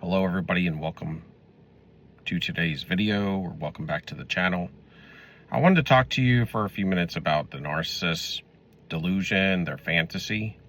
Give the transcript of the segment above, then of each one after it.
Hello everybody and welcome to today's video, or welcome back to the channel. I wanted to talk to you for a few minutes about the narcissist delusion, their fantasy.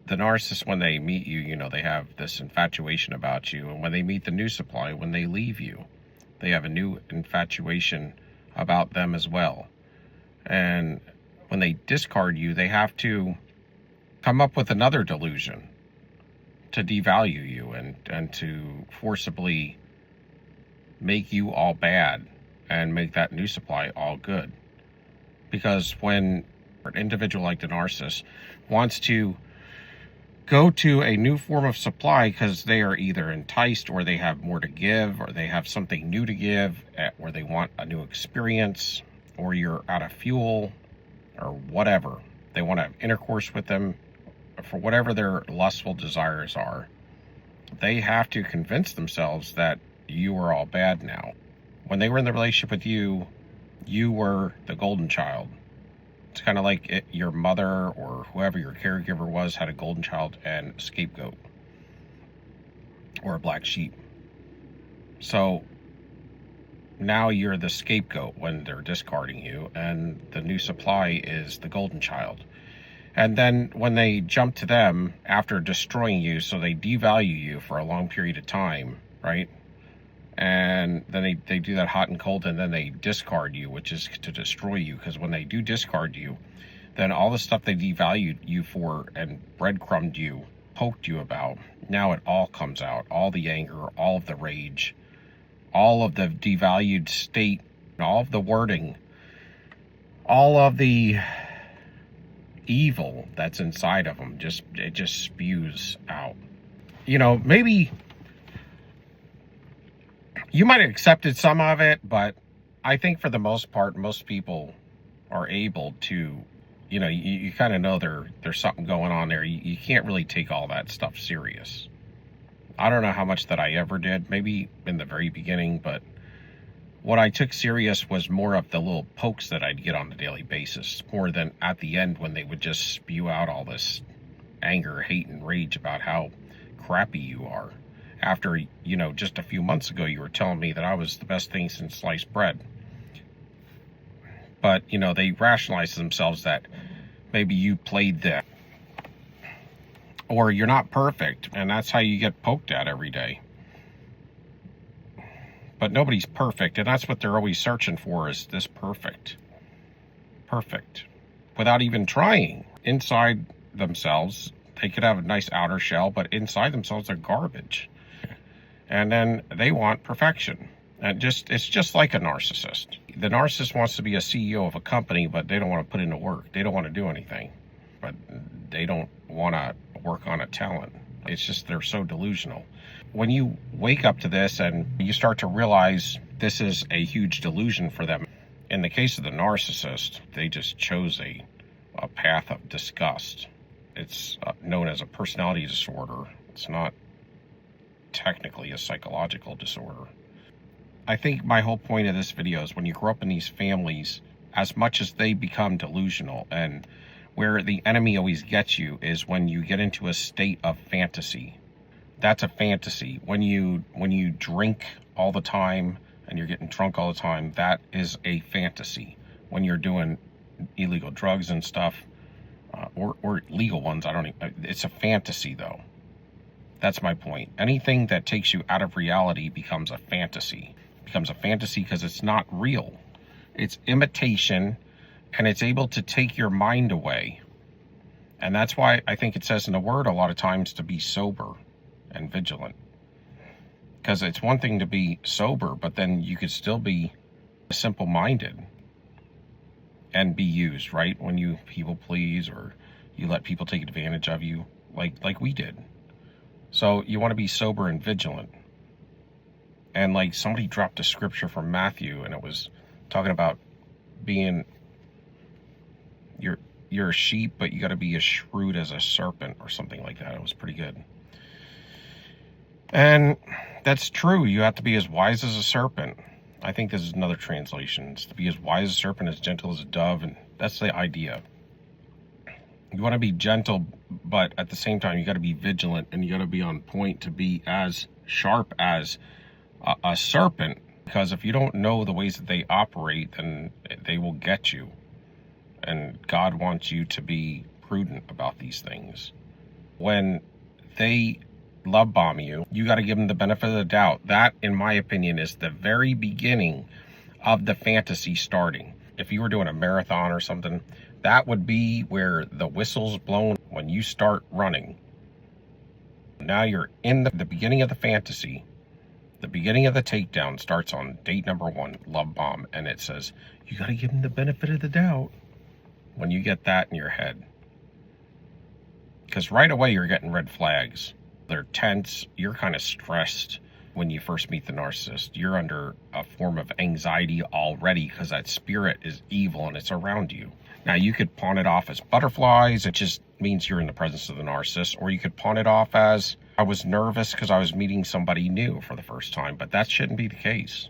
The narcissist, when they meet you, they have this infatuation about you. And when they meet the new supply, when they leave you, they have a new infatuation about them as well. And when they discard you, they have to come up with another delusion to devalue you and to forcibly make you all bad and make that new supply all good. Because when an individual like the narcissist wants to go to a new form of supply because they are either enticed, or they have more to give, or they have something new to give, or they want a new experience, or you're out of fuel, or whatever. They want to have intercourse with them for whatever their lustful desires are. They have to convince themselves that you are all bad now. When they were in the relationship with you, you were the golden child. It's kind of like your mother or whoever your caregiver was had a golden child and a scapegoat or a black sheep. So now you're the scapegoat when they're discarding you, and the new supply is the golden child. And then when they jump to them after destroying you, so they devalue you for a long period of time, right? And then they do that hot and cold, and then they discard you, which is to destroy you. Because when they do discard you, then all the stuff they devalued you for and breadcrumbed you, poked you about, now it all comes out. All the anger, all of the rage, all of the devalued state, all of the wording, all of the evil that's inside of them, it just spews out. Maybe you might have accepted some of it, but I think for the most part, most people are able to, you kind of know there's something going on there. You can't really take all that stuff serious. I don't know how much that I ever did, maybe in the very beginning, but what I took serious was more of the little pokes that I'd get on a daily basis, more than at the end when they would just spew out all this anger, hate, and rage about how crappy you are. After, just a few months ago, you were telling me that I was the best thing since sliced bread. But, they rationalize to themselves that maybe you played them. Or you're not perfect, and that's how you get poked at every day. But nobody's perfect, and that's what they're always searching for, is this perfect. Perfect. Without even trying. Inside themselves, they could have a nice outer shell, but inside themselves, they're garbage. And then they want perfection. And it's just like a narcissist. The narcissist wants to be a CEO of a company, but they don't want to put in the work. They don't want to do anything. But they don't want to work on a talent. It's just they're so delusional. When you wake up to this and you start to realize this is a huge delusion for them, in the case of the narcissist, they just chose a path of disgust. It's known as a personality disorder. It's not technically a psychological disorder. I think my whole point of this video is when you grow up in these families, as much as they become delusional, and where the enemy always gets you is when you get into a state of fantasy. That's a fantasy. When you drink all the time and you're getting drunk all the time, that is a fantasy. When you're doing illegal drugs and stuff, or legal ones, it's a fantasy though. That's my point. Anything that takes you out of reality becomes a fantasy. It becomes a fantasy because it's not real. It's imitation, and it's able to take your mind away. And that's why I think it says in the Word a lot of times to be sober and vigilant. Because it's one thing to be sober, but then you could still be simple-minded and be used, right? When you people please, or you let people take advantage of you, like we did. So you want to be sober and vigilant. And like somebody dropped a scripture from Matthew, and it was talking about being, you're a sheep, but you got to be as shrewd as a serpent or something like that. It was pretty good. And that's true. You have to be as wise as a serpent. I think this is another translation. It's to be as wise as a serpent, as gentle as a dove. And that's the idea. You want to be gentle, but at the same time, you got to be vigilant and you got to be on point to be as sharp as a serpent. Because if you don't know the ways that they operate, then they will get you. And God wants you to be prudent about these things. When they love bomb you, you got to give them the benefit of the doubt. That, in my opinion, is the very beginning of the fantasy starting. If you were doing a marathon or something, that would be where the whistle's blown when you start running. Now you're in the beginning of the fantasy. The beginning of the takedown starts on date number 1, love bomb, and it says, you got to give them the benefit of the doubt when you get that in your head. Because right away you're getting red flags. They're tense. You're kind of stressed when you first meet the narcissist. You're under a form of anxiety already because that spirit is evil and it's around you. Now, you could pawn it off as butterflies. It just means you're in the presence of the narcissist. Or you could pawn it off as, I was nervous because I was meeting somebody new for the first time. But that shouldn't be the case.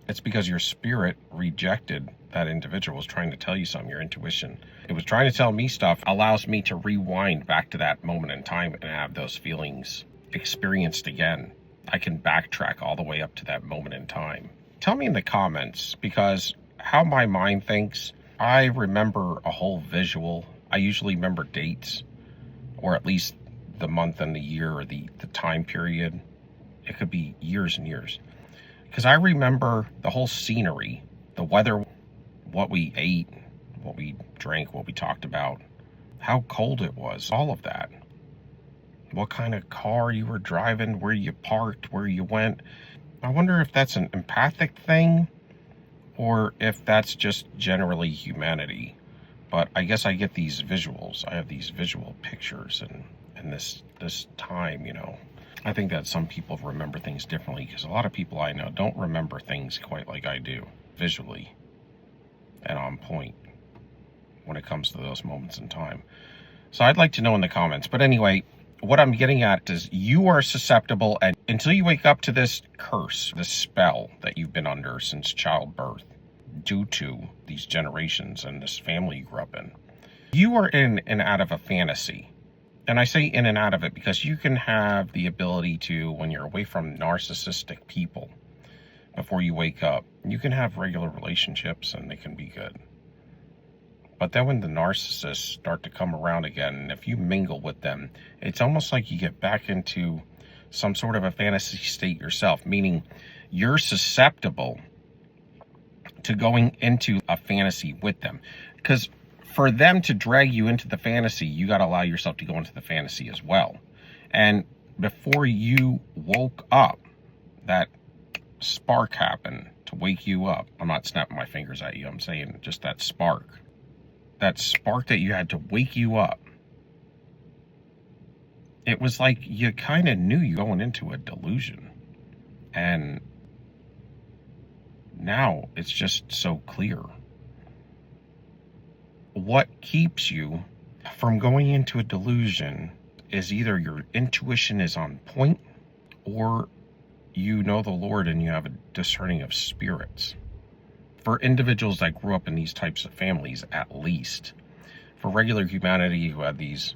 It's because your spirit rejected that individual, was trying to tell you something, your intuition. It was trying to tell me stuff, allows me to rewind back to that moment in time and have those feelings experienced again. I can backtrack all the way up to that moment in time. Tell me in the comments, because how my mind thinks, I remember a whole visual. I usually remember dates, or at least the month and the year or the time period. It could be years and years. Because I remember the whole scenery, the weather, what we ate, what we drank, what we talked about, how cold it was, all of that. What kind of car you were driving, where you parked, where you went. I wonder if that's an empathic thing or if that's just generally humanity. But I guess I get these visuals. I have these visual pictures and this time, you know. I think that some people remember things differently because a lot of people I know don't remember things quite like I do, visually and on point when it comes to those moments in time. So I'd like to know in the comments. But anyway, what I'm getting at is you are susceptible, and until you wake up to this curse, this spell that you've been under since childbirth due to these generations and this family you grew up in, you are in and out of a fantasy. And I say in and out of it because you can have the ability to, when you're away from narcissistic people, before you wake up, you can have regular relationships and they can be good. But then when the narcissists start to come around again, and if you mingle with them, it's almost like you get back into some sort of a fantasy state yourself, meaning you're susceptible to going into a fantasy with them. Because for them to drag you into the fantasy, you got to allow yourself to go into the fantasy as well. And before you woke up, that spark happened to wake you up. I'm not snapping my fingers at you. I'm saying just that spark. That spark that you had to wake you up. It was like you kind of knew you going into a delusion. And now it's just so clear. What keeps you from going into a delusion is either your intuition is on point or you know the Lord and you have a discerning of spirits. For individuals that grew up in these types of families, at least. For regular humanity who had these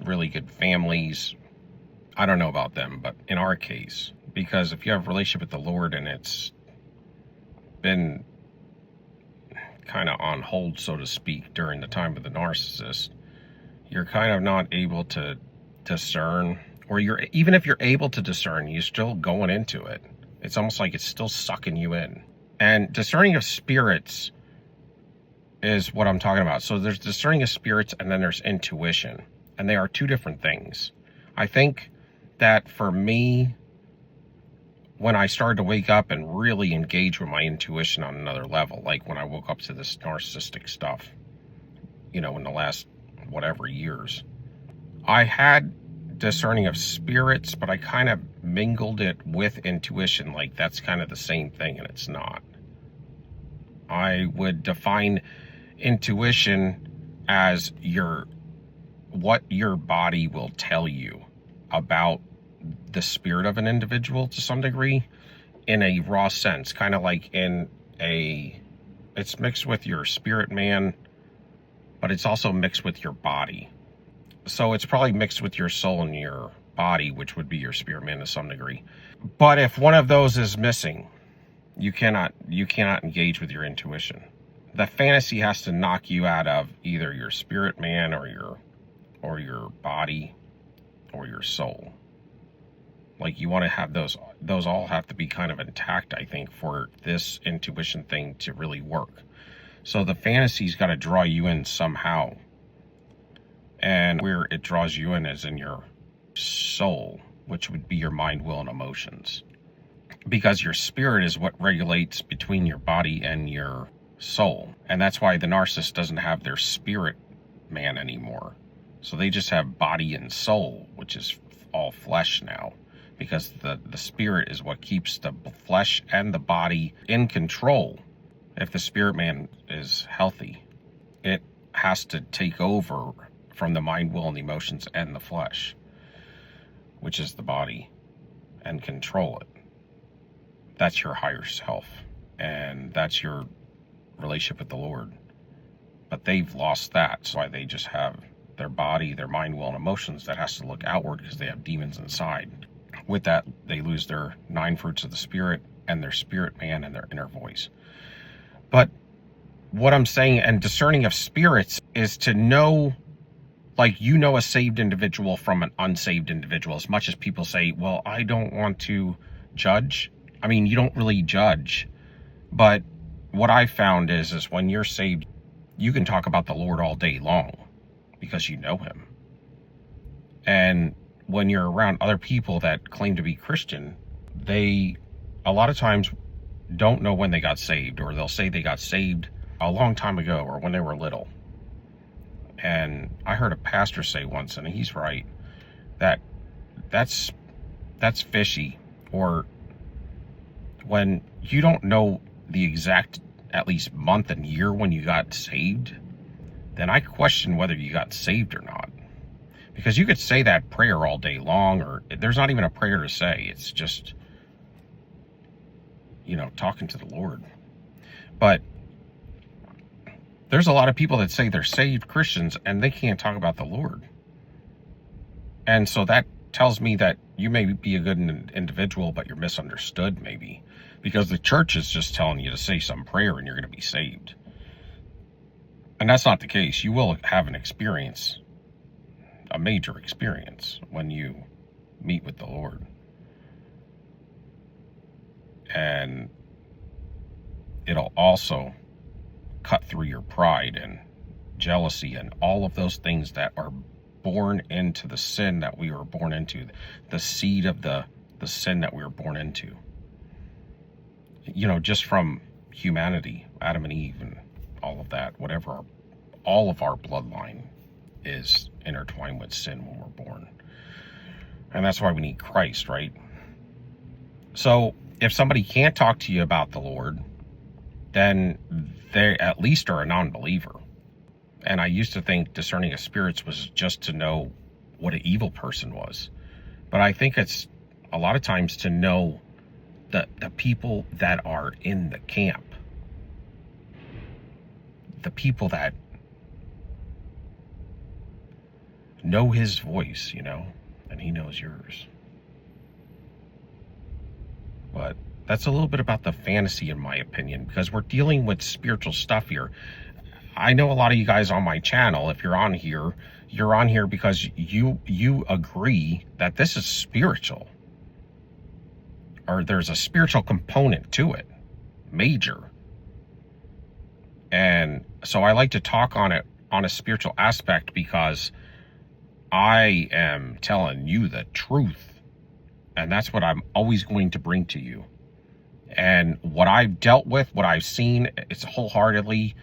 really good families, I don't know about them, but in our case, because if you have a relationship with the Lord and it's been kind of on hold, so to speak, during the time of the narcissist, you're kind of not able to discern, or even if you're able to discern, you're still going into it. It's almost like it's still sucking you in. And discerning of spirits is what I'm talking about. So there's discerning of spirits and then there's intuition. And they are two different things. I think that for me, when I started to wake up and really engage with my intuition on another level, like when I woke up to this narcissistic stuff, you know, in the last whatever years, I had discerning of spirits, but I kind of mingled it with intuition, like that's kind of the same thing, and it's not. I would define intuition as what your body will tell you about the spirit of an individual to some degree in a raw sense, kind of like it's mixed with your spirit man, but it's also mixed with your body. So it's probably mixed with your soul and your body, which would be your spirit man to some degree. But if one of those is missing, you cannot engage with your intuition. The fantasy has to knock you out of either your spirit man or your body or your soul. Like, you want to have those all have to be kind of intact, I think, for this intuition thing to really work. So the fantasy's got to draw you in somehow. And where it draws you in is in your soul, which would be your mind, will, and emotions. Because your spirit is what regulates between your body and your soul. And that's why the narcissist doesn't have their spirit man anymore. So they just have body and soul, which is all flesh now. Because the spirit is what keeps the flesh and the body in control. If the spirit man is healthy, it has to take over from the mind, will, and emotions and the flesh, which is the body, and control it. That's your higher self, and that's your relationship with the Lord. But they've lost that, so why they just have their body, their mind, will, and emotions that has to look outward because they have demons inside. With that, they lose their 9 fruits of the Spirit and their spirit man and their inner voice. But what I'm saying, and discerning of spirits, is to know, like, you know a saved individual from an unsaved individual. As much as people say, well, I don't want to judge. I mean, you don't really judge. But what I found is when you're saved, you can talk about the Lord all day long because you know him. And when you're around other people that claim to be Christian, they a lot of times don't know when they got saved, or they'll say they got saved a long time ago or when they were little. And I heard a pastor say once, and he's right, that that's fishy. Or when you don't know the exact, at least, month and year when you got saved, then I question whether you got saved or not. Because you could say that prayer all day long, or there's not even a prayer to say. It's just, talking to the Lord. But there's a lot of people that say they're saved Christians and they can't talk about the Lord. And so that tells me that you may be a good individual, but you're misunderstood maybe. Because the church is just telling you to say some prayer and you're going to be saved. And that's not the case. You will have an experience, a major experience, when you meet with the Lord. And it'll also cut through your pride and jealousy and all of those things that are born into the sin that we were born into, the seed of the sin that we were born into. Just from humanity, Adam and Eve and all of that, whatever, all of our bloodline is intertwined with sin when we're born. And that's why we need Christ, right? So if somebody can't talk to you about the Lord, then they at least are a non-believer. And I used to think discerning of spirits was just to know what an evil person was. But I think it's a lot of times to know the people that are in the camp. The people that know his voice, and he knows yours. But that's a little bit about the fantasy, in my opinion, because we're dealing with spiritual stuff here. I know a lot of you guys on my channel, if you're on here because you agree that this is spiritual, or there's a spiritual component to it, major. And so I like to talk on it on a spiritual aspect because I am telling you the truth, and that's what I'm always going to bring to you. And what I've dealt with, what I've seen, it's wholeheartedly.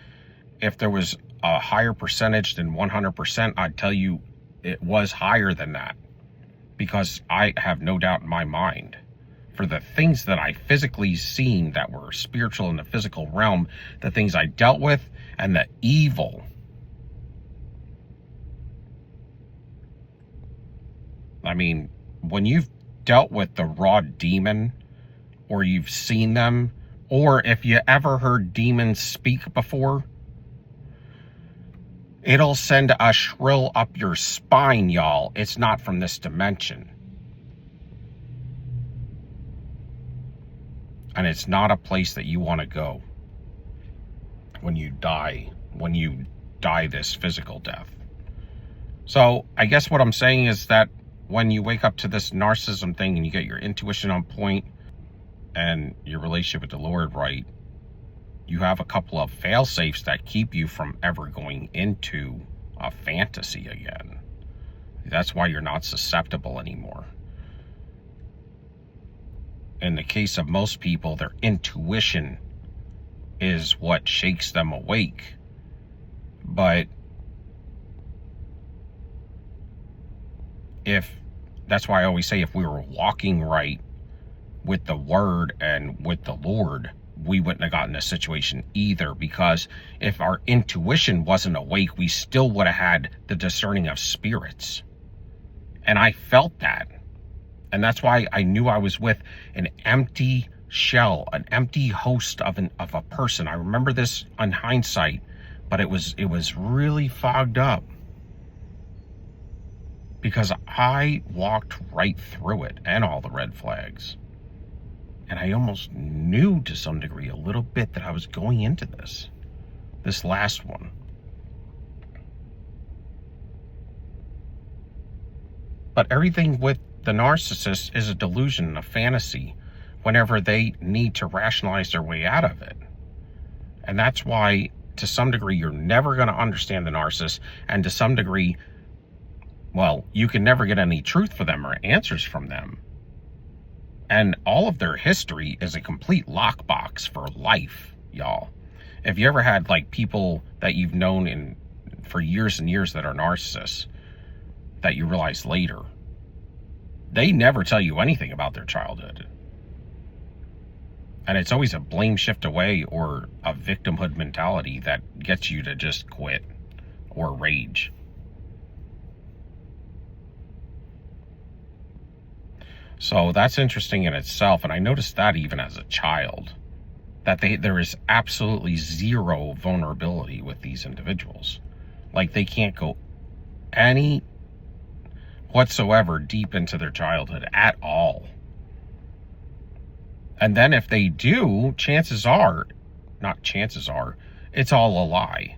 If there was a higher percentage than 100%, I'd tell you it was higher than that, because I have no doubt in my mind, for the things that I physically seen that were spiritual in the physical realm, the things I dealt with, and the evil. I mean, when you've dealt with the raw demon, or you've seen them, or if you ever heard demons speak before, it'll send a shrill up your spine, y'all. It's not from this dimension. And it's not a place that you want to go when you die this physical death. So I guess what I'm saying is that when you wake up to this narcissism thing and you get your intuition on point and your relationship with the Lord right, you have a couple of fail-safes that keep you from ever going into a fantasy again. That's why you're not susceptible anymore. In the case of most people, their intuition is what shakes them awake. But that's why I always say, if we were walking right with the Word and with the Lord, we wouldn't have gotten this situation either, because if our intuition wasn't awake, we still would have had the discerning of spirits. And I felt that. And that's why I knew I was with an empty shell, an empty host of a person. I remember this on hindsight, but it was really fogged up, because I walked right through it and all the red flags. And I almost knew to some degree a little bit that I was going into this last one. But everything with the narcissist is a delusion, a fantasy, whenever they need to rationalize their way out of it. And that's why, to some degree, you're never going to understand the narcissist, and to some degree, well, you can never get any truth for them or answers from them. And all of their history is a complete lockbox for life, y'all. If you ever had like people that you've known for years and years that are narcissists, that you realize later, they never tell you anything about their childhood. And it's always a blame shift away or a victimhood mentality that gets you to just quit or rage. So that's interesting in itself. And I noticed that even as a child, that there is absolutely zero vulnerability with these individuals. Like, they can't go any whatsoever deep into their childhood at all. And then if they do, it's all a lie.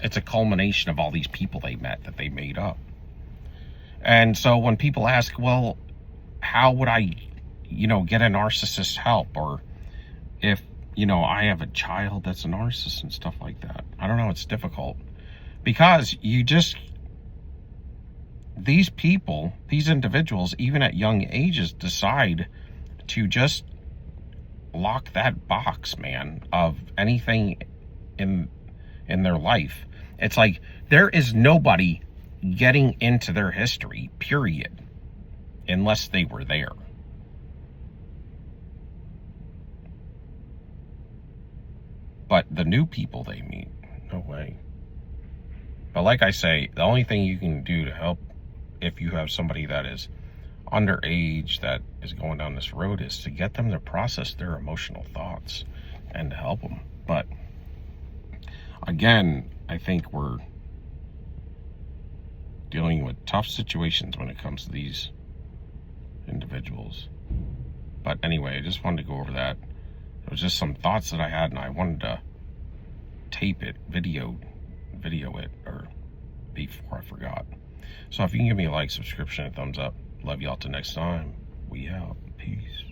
It's a culmination of all these people they met that they made up. And so when people ask, well, how would I, get a narcissist help? Or if, I have a child that's a narcissist and stuff like that. I don't know, it's difficult. Because these people, these individuals, even at young ages, decide to just lock that box, man, of anything in their life. It's like there is nobody getting into their history, period, unless they were there. But the new people they meet, no way. But like I say, the only thing you can do to help if you have somebody that is underage that is going down this road is to get them to process their emotional thoughts and to help them. But again, I think we're dealing with tough situations when it comes to these individuals. But anyway, I just wanted to go over that. It was just some thoughts that I had, and I wanted to tape it, video it, or before I forgot. So if you can give me a like, subscription, and thumbs up. Love y'all till next time. We out. Peace.